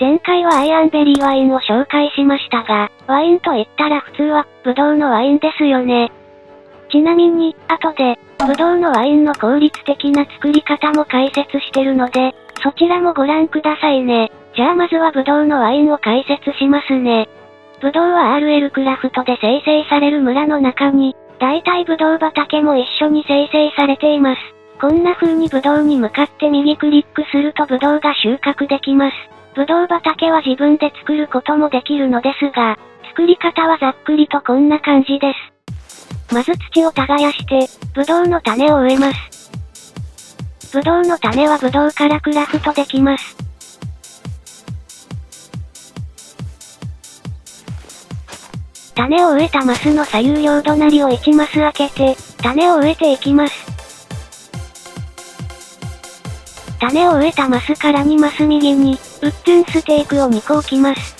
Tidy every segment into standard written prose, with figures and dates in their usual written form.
前回はアイアンベリーワインを紹介しましたが、ワインと言ったら普通は、ブドウのワインですよね。ちなみに、後で、ブドウのワインの効率的な作り方も解説してるので、そちらもご覧くださいね。じゃあまずはブドウのワインを解説しますね。ブドウは RL クラフトで生成される村の中に、大体ブドウ畑も一緒に生成されています。こんな風にブドウに向かって右クリックするとブドウが収穫できます。ブドウ畑は自分で作ることもできるのですが、作り方はざっくりとこんな感じです。まず土を耕して、ブドウの種を植えます。ブドウの種はブドウからクラフトできます。種を植えたマスの左右両隣を1マス開けて、種を植えていきます。種を植えたマスから2マス右に、ウッドゥンステークを2個置きます。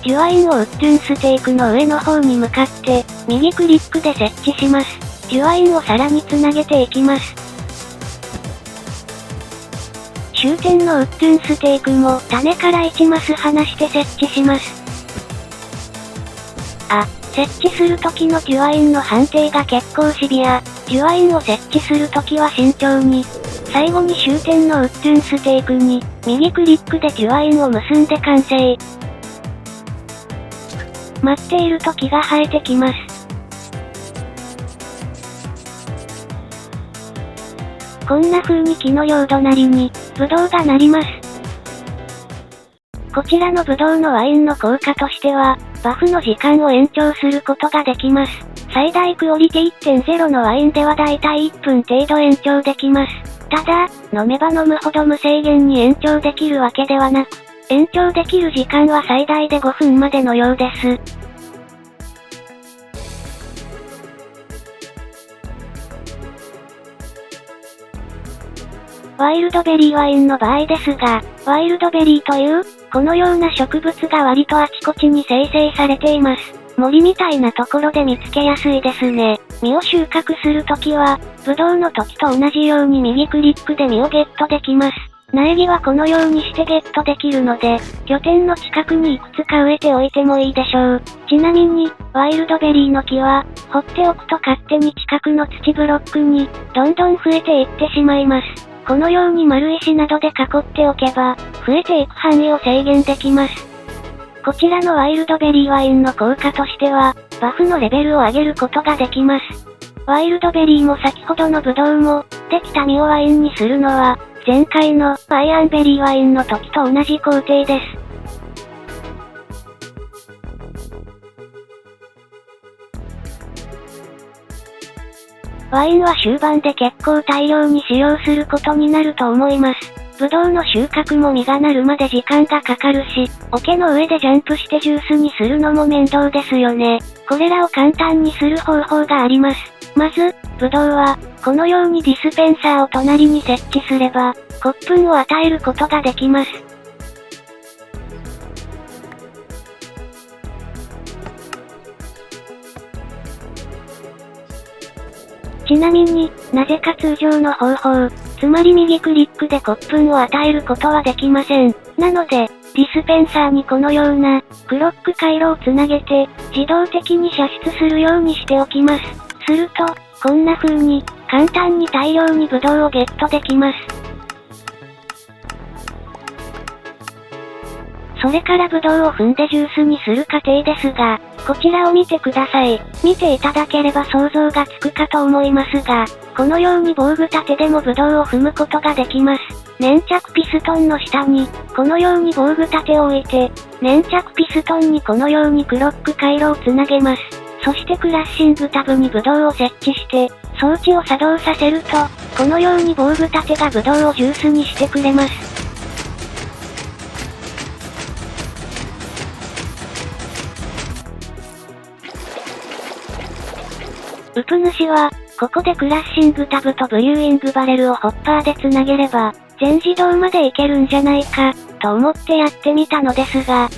ジュワインをウッドゥンステークの上の方に向かって、右クリックで設置します。ジュワインをさらにつなげていきます。終点のウッドゥンステークも種から1マス離して設置します。設置するときのジュワインの判定が結構シビア。ジュワインを設置するときは慎重に。最後に終点のウッドゥンステークに、右クリックでジュワインを結んで完成。待っていると木が生えてきます。こんな風に木の両隣に、ブドウがなります。こちらのブドウのワインの効果としては、バフの時間を延長することができます。最大クオリティ 1.0 のワインではだいたい1分程度延長できます。ただ、飲めば飲むほど無制限に延長できるわけではなく、延長できる時間は最大で5分までのようです。ワイルドベリーワインの場合ですが、ワイルドベリーという、このような植物が割とあちこちに生成されています。森みたいなところで見つけやすいですね。実を収穫するときは、ブドウの時と同じように右クリックで実をゲットできます。苗木はこのようにしてゲットできるので、拠点の近くにいくつか植えておいてもいいでしょう。ちなみに、ワイルドベリーの木は、放っておくと勝手に近くの土ブロックに、どんどん増えていってしまいます。このように丸石などで囲っておけば、増えていく範囲を制限できます。こちらのワイルドベリーワインの効果としては、バフのレベルを上げることができます。ワイルドベリーも先ほどのブドウも、できた実をワインにするのは、前回のアイアンベリーワインの時と同じ工程です。ワインは終盤で結構大量に使用することになると思います。ブドウの収穫も実がなるまで時間がかかるし、桶の上でジャンプしてジュースにするのも面倒ですよね。これらを簡単にする方法があります。まず、ブドウは、このようにディスペンサーを隣に設置すれば、骨粉を与えることができます。ちなみに、なぜか通常の方法、つまり右クリックで骨粉を与えることはできません。なので、ディスペンサーにこのような、クロック回路をつなげて、自動的に射出するようにしておきます。すると、こんな風に、簡単に大量にブドウをゲットできます。それからブドウを踏んでジュースにする過程ですが、こちらを見てください。見ていただければ想像がつくかと思いますが、このように防具立てでもブドウを踏むことができます。粘着ピストンの下に、このように防具立てを置いて、粘着ピストンにこのようにクロック回路をつなげます。そしてクラッシングタブにブドウを設置して、装置を作動させると、このように防具立てがブドウをジュースにしてくれます。ウプ主は、ここでクラッシングタブとブリューイングバレルをホッパーでつなげれば、全自動までいけるんじゃないか、と思ってやってみたのですが、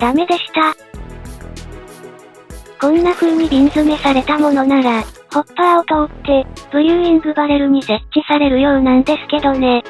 ダメでした。こんな風に瓶詰めされたものなら、ホッパーを通って、ブリューイングバレルに設置されるようなんですけどね。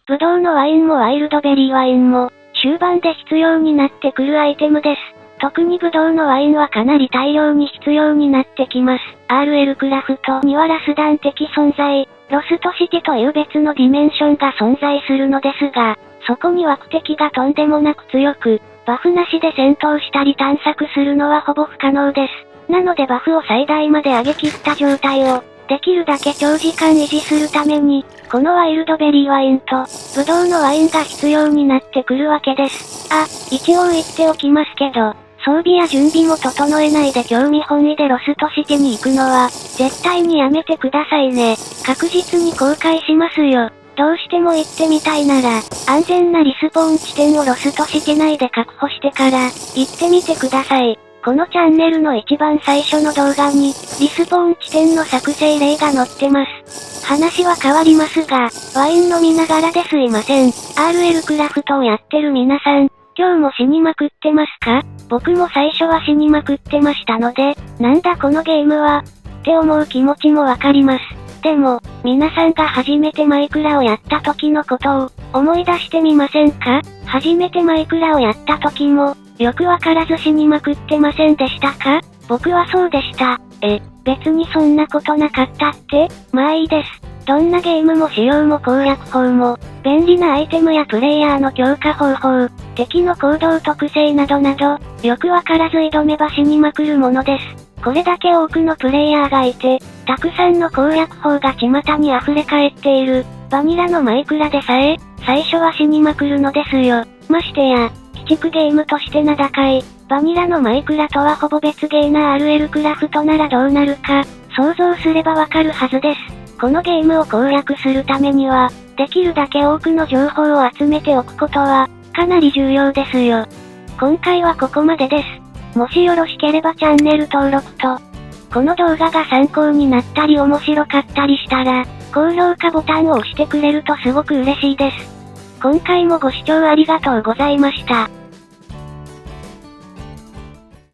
ブドウのワインもワイルドベリーワインも、終盤で必要になってくるアイテムです。特にブドウのワインはかなり大量に必要になってきます。RL クラフトにはラス弾的存在、ロストシティという別のディメンションが存在するのですが、そこに枠敵がとんでもなく強く、バフなしで戦闘したり探索するのはほぼ不可能です。なのでバフを最大まで上げ切った状態を、できるだけ長時間維持するために、このワイルドベリーワインと、ブドウのワインが必要になってくるわけです。一応言っておきますけど、装備や準備も整えないで興味本位でロストシティに行くのは、絶対にやめてくださいね。確実に後悔しますよ。どうしても行ってみたいなら、安全なリスポーン地点をロストシティ内で確保してから、行ってみてください。このチャンネルの一番最初の動画に、リスポーン地点の作成例が載ってます。話は変わりますが、ワイン飲みながらですいません。RL クラフトをやってる皆さん、今日も死にまくってますか？僕も最初は死にまくってましたので、なんだこのゲームは、って思う気持ちもわかります。でも、皆さんが初めてマイクラをやった時のことを、思い出してみませんか？初めてマイクラをやった時も、よくわからず死にまくってませんでしたか？僕はそうでした。別にそんなことなかったって？まあいいです。どんなゲームも仕様も攻略法も、便利なアイテムやプレイヤーの強化方法、敵の行動特性などなど、よくわからず挑めば死にまくるものです。これだけ多くのプレイヤーがいて、たくさんの攻略法が巷に溢れ返っている、バニラのマイクラでさえ、最初は死にまくるのですよ。ましてや、鬼畜ゲームとして名高い、バニラのマイクラとはほぼ別ゲーな RL クラフトならどうなるか、想像すればわかるはずです。このゲームを攻略するためには、できるだけ多くの情報を集めておくことは、かなり重要ですよ。今回はここまでです。もしよろしければチャンネル登録と、この動画が参考になったり面白かったりしたら、高評価ボタンを押してくれるとすごく嬉しいです。今回もご視聴ありがとうございました。